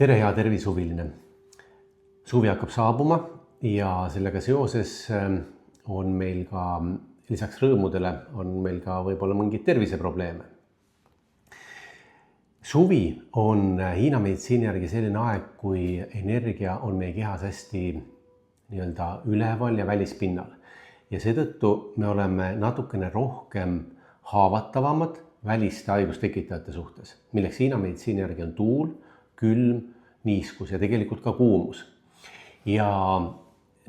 Tere, hea tervishuviline! Suvi hakkab saabuma ja sellega seoses on meil ka lisaks rõõmudele on meil ka võib-olla mingeid terviseprobleeme. Suvi on Hiina meditsiini järgi selline aeg, kui energia on meie kehas hästi üleval ja välispinnal. Ja seetõttu me oleme natukene rohkem haavatavamad väliste haigustekitajate suhtes, milleks Hiina meditsiini järgi on tuul, külm, niiskus ja tegelikult ka kuumus. Ja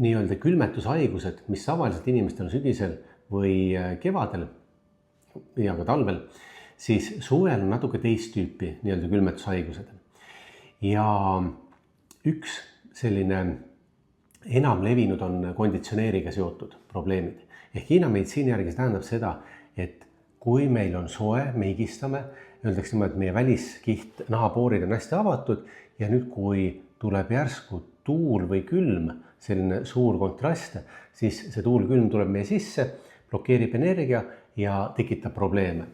külmetushaigused, mis tavaliselt inimestel on sügisel või kevadel ja ka talvel, siis suvel on natuke teist tüüpi külmetushaigused. Ja üks selline enam levinud on konditsioneeriga seotud probleemid. Ehk Hiina meditsiini järgi tähendab seda, et kui meil on soe, me higistame, öeldakse niimoodi, et meie väliskiht, nahapoorid on hästi avatud ja nüüd, kui tuleb järsku tuul või külm, selline suur kontrast, siis see tuul-külm tuleb meie sisse, blokeerib energia ja tekitab probleeme.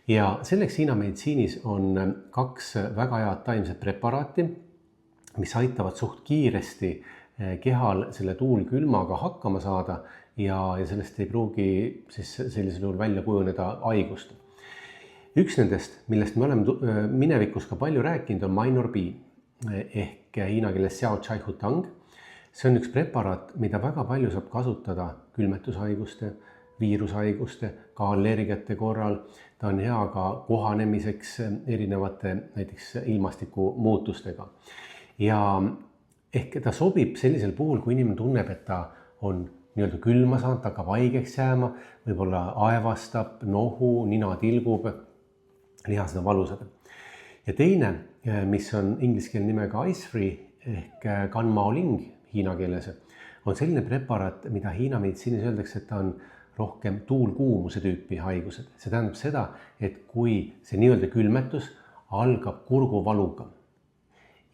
Ja selleks Hiina meditsiinis on kaks väga head taimset preparaati, mis aitavad suht kiiresti kehal selle tuul-külmaga hakkama saada ja sellest ei pruugi siis sellisel juhul välja kujuneda haigust. Üks nendest, millest me oleme minevikus ka palju rääkinud, on Minor-B ehk hiina keeles Xiao Chai Hu Tang. See on üks preparaat, mida väga palju saab kasutada külmetushaiguste, viirushaiguste, ka allergiate korral. Ta on hea ka kohanemiseks erinevate näiteks ilmastiku muutustega. Ja ehk ta sobib sellisel puhul, kui inimene tunneb, et ta on külma saanud, ta hakkab haigeks jääma, võib-olla aevastab, nohu, nina tilgub, lihased on valusad. Ja teine, mis on ingliskeelne nimega Ice-Free ehk Ganmaoling hiina keeles, on selline preparaat, mida Hiina meditsiinis öeldakse, et ta on rohkem tuulkuumuse tüüpi haigused. See tähendab seda, et kui see külmetus algab kurguvaluga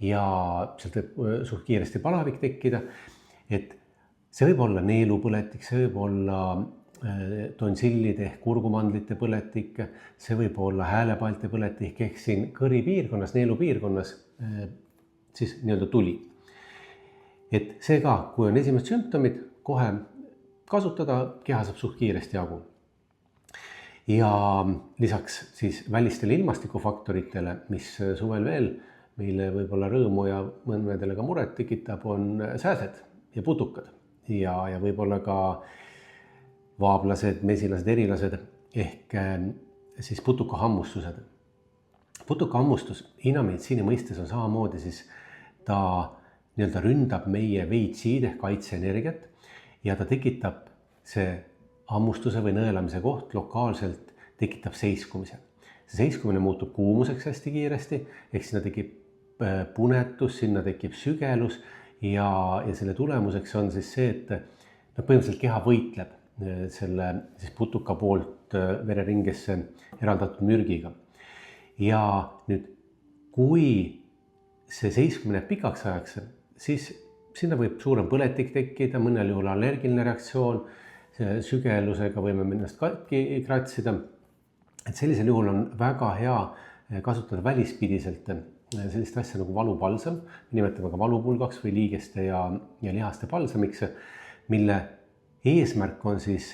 ja sealt võib suht kiiresti palavik tekkida, et see võib olla neelupõletik, see võib olla tonsillide ehk kurgumandlite põletik, see võib olla häälepaalte põletik ehk siin kõripiirkonnas, neelupiirkonnas siis tuli. Et see ka, kui on esimesed sümptomid, kohe kasutada, keha saab suht kiiresti jagu. Ja lisaks siis välistele ilmastikufaktoritele, mis suvel veel meile võib-olla rõõmu ja mõnedele ka muret tekitab, on sääsed ja putukad ja võib-olla ka vaablased, mesilased, erilased ehk siis putukahammustused. Putukahammustus Hiina meditsiini mõistes on samamoodi siis ta ründab meie veitsid ehk kaitseenergiat ja ta tekitab see hammustuse või nõelamise koht lokaalselt tekitab seiskumise. See seiskumine muutub kuumuseks hästi kiiresti, ehk sinna tekib punetus, sinna tekib sügelus ja selle tulemuseks on siis see, et põhimõtteliselt keha võitleb selle siis putuka poolt vereringesse eraldatud mürgiga. Ja nüüd, kui see seiskumine pikaks ajaks, siis sinna võib suurem põletik tekkida, mõnel juhul allergiline reaktsioon, sügelusega võime ennast katki kratsida. Et sellisel juhul on väga hea kasutada välispidiselt sellist asja nagu valupalsam, nimetame ka valupulgaks või liigeste ja lihaste palsamiks, mille eesmärk on siis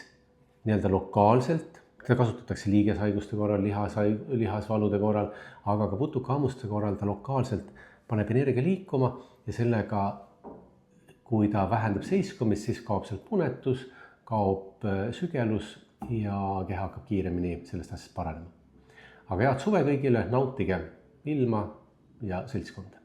lokaalselt, seda kasutatakse liigeshaiguste korral, lihasvalude korral, aga ka putukahammuste korral ta lokaalselt paneb energia liikuma ja sellega, kui ta vähendab seiskumist, siis kaob sealt punetus, kaob sügelus ja keha hakkab kiiremini sellest asjast paranema. Aga head suve kõigile, nautige ilma ja seltskonda.